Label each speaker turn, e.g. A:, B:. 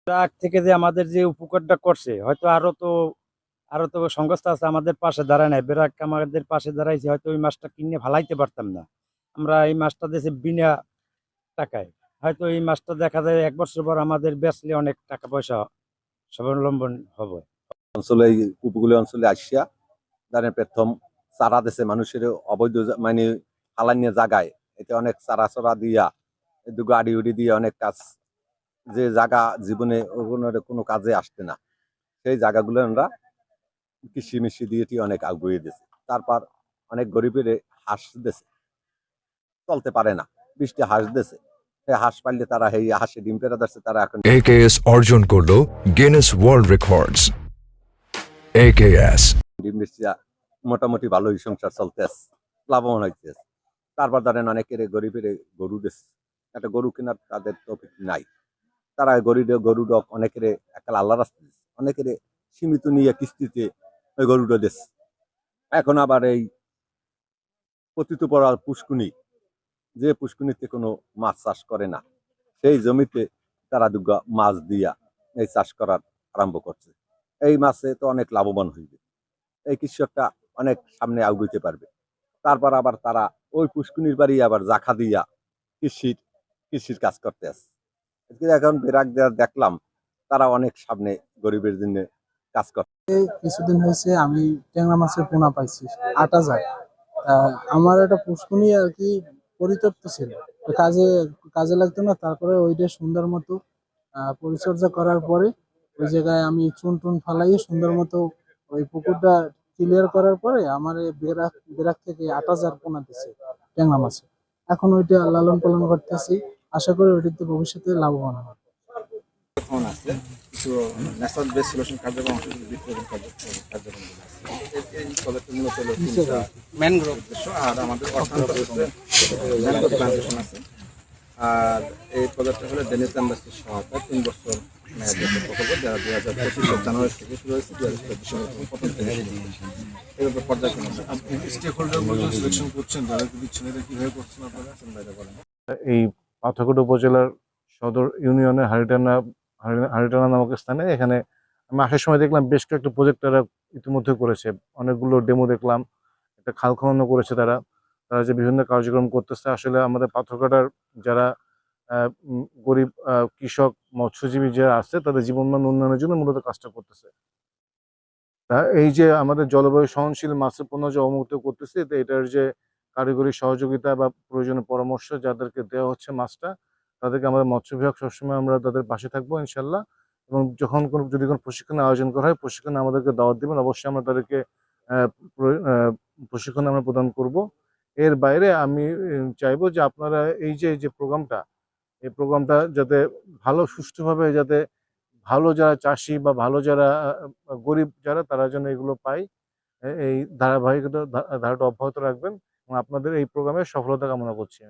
A: Truck থেকে যে আমাদের যে উপকারটা করছে, হয়তো আরো তো সংস্থা আছে আমাদের পাশে দাঁড়ায় নাই। ব্র্যাক আমাদের পাশে দাঁড়াইছে, হয়তো ওই মাছটা কিনে ফালাইতে পারতাম না। আমরা এই মাছটা দিয়েছি বিনা টাকায়। হয়তো এই মাছটা দেখা যায় ১ বছর পর আমাদের বেচলে অনেক টাকা পয়সা স্বাবলম্বন হবে।
B: অঞ্চলে এই উপকূলীয় অঞ্চলে আসিয়া তারা প্রথম চারা দেশে মানুষের অবৈধ মানে ফালানিয়া জায়গায় এতে অনেক চারা চড়া দিয়া গাড়ি উড়ি দিয়ে অনেক কাজ, যে জায়গা জীবনে কোনো কাজে আসতে না সেই জায়গাগুলো আমরা কৃষি মিশি দিয়ে অনেক আগুয়ে দিয়েছে। তারপর অনেক গরিবের হাঁস দেশে চলতে পারে না, ২০টা হাঁস দেশে, সেই হাঁস পাইলে তারা এই হাঁসে ডিম পেড়া দিচ্ছে, তারা এখন
C: AKS অর্জন করলো গিনেস ওয়ার্ল্ড রেকর্ডস। AKS
B: ডিম বেচিয়া মোটামুটি ভালোই সংসার চলতেছে, লাভবান হইতেছে। তারপর ধরেন অনেকের গরিবের গরু দিচ্ছে, একটা গরু কেনার তাদের তো নাই, তারা গরুটা অনেকের একটা আল্লাহ রাস্তা দিচ্ছে, অনেকের সীমিত নিয়ে কিস্তিতে ওই গরুটা দিচ্ছে। এখন আবার এই পতিত পড়া পুষ্কুনি, যে পুষ্কুনিতে কোনো মাছ চাষ করে না, সেই জমিতে তারা দুগা মাছ দিয়া এই চাষ করার আরম্ভ করছে। এই মাছে তো অনেক লাভবান হইবে, এই কৃষকটা অনেক সামনে আগুইতে পারবে। তারপর আবার তারা ওই পুষ্কুনির বাড়ি আবার জাখা দিয়া কৃষির কাজ করতে আছে। এখন বেরাক দেওয়া দেখলাম তারা অনেক সামনে গরিবের জন্য কাজ করে।
D: কিছুদিন হয়েছে আমি ট্যাংরা মাছের পোনা পাইছি ৮,০০০। আমার একটা পুষ্কুনি আর কি পরিত্যক্ত ছিল, তো কাজে লাগতো না। তারপরে ওইটা সুন্দর মতো পরিচর্যা করার পরে ওই জায়গায় আমি চুন টুন ফালাইয়ে সুন্দর মতো ওই পুকুরটা ক্লিয়ার করার পরে আমার এই বেরাক থেকে ৮,০০০ পোনা দিছে ট্যাংরা মাছে। এখন ওইটা লালন পালন করতেছি, আশা করি ওইটাতে ভবিষ্যতে লাভবান হবে।
E: আছে কিছু ন্যাচারাল বেস সলিউশন কার্যক্রম বিপ্লবী কার্যক্রম এই প্রজেক্ট মূলত হলো ম্যানগ্রোভ উদ্দেশ্য, আর আমাদের অর্থায়ন হচ্ছে ম্যানগ্রোভ প্লান্টেশন আছে। আর এই প্রজেক্টটা হলো ডেনিস ইন্ডাস্ট্রির সহায়তায় ৩ বছর মেয়াদের প্রকল্প, যারা ২০২৫ জানুয়ারি থেকে শুরু হয়েছে, ২০২৪ প্রথম থেকে এর উপর পর্যায়ক্রমে স্টেক হোল্ডারগুলো সিলেকশন করছেন, যারা দিচ্ছেন, এটা কীভাবে করছেন আপনারা বাইরে বলেন।
F: এই পাথরঘাটা উপজেলার সদর ইউনিয়নের হারিটানা নামক স্থানে, এখানে আমি আসার সময় দেখলাম বেশ কয়েকটা প্রজেক্ট তারা ইতিমধ্যে করেছে, অনেকগুলো ডেমো দেখলাম, একটা খাল খননও করেছে তারা যে বিভিন্ন কার্যক্রম করতেছে। আসলে আমাদের পাথরঘাটার যারা গরিব কৃষক মৎস্যজীবী যারা আছে তাদের জীবনমান উন্নয়নের জন্য মূলত কাজটা করতেছে। তা এই যে আমাদের জলবায়ু সহনশীল মাছের পণ্য যে অবমুক্ত করতেছে, এটার যে কারিগরি সহযোগিতা বা প্রয়োজনীয় পরামর্শ যাদেরকে দেওয়া হচ্ছে মাছটা, তাদেরকে আমাদের মৎস্য বিভাগ সবসময় আমরা তাদের পাশে থাকবো ইনশাল্লাহ। এবং যখন যদি কোনো প্রশিক্ষণের আয়োজন করা হয়, প্রশিক্ষণে আমাদেরকে দাওয়াত দেবেন, অবশ্যই আমরা তাদেরকে প্রশিক্ষণ আমরা প্রদান করব। এর বাইরে আমি চাইবো যে আপনারা এই যে প্রোগ্রামটা, এই প্রোগ্রামটা যাতে ভালো সুষ্ঠুভাবে, যাতে ভালো যারা চাষি বা ভালো যারা গরিব যারা, তারা যেন এগুলো পায়, এই ধারাটা অব্যাহত রাখবেন এবং আপনাদের এই প্রোগ্রামের সফলতা কামনা করছি।